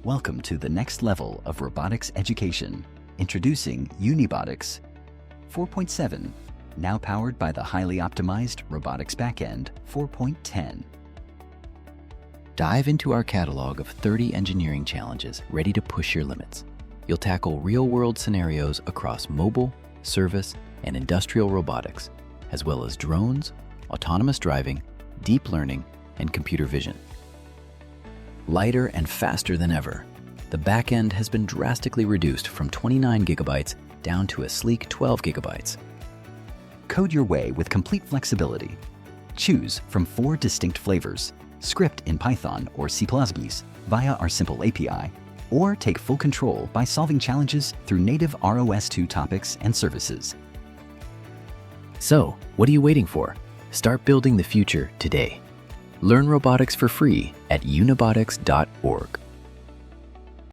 Welcome to the next level of robotics education. Introducing Unibotics 4.7, now powered by the highly optimized robotics backend 4.10. Dive into our catalog of 30 engineering challenges ready to push your limits. You'll tackle real-world scenarios across mobile, service, and industrial robotics, as well as drones, autonomous driving, deep learning, and computer vision. Lighter and faster than ever, the backend has been drastically reduced from 29 gigabytes down to a sleek 12 gigabytes. Code your way with complete flexibility. Choose from 4 distinct flavors. Script in Python or C++ via our simple API, or take full control by solving challenges through native ROS2 topics and services. So, what are you waiting for? Start building the future today. Learn robotics for free at unibotics.org.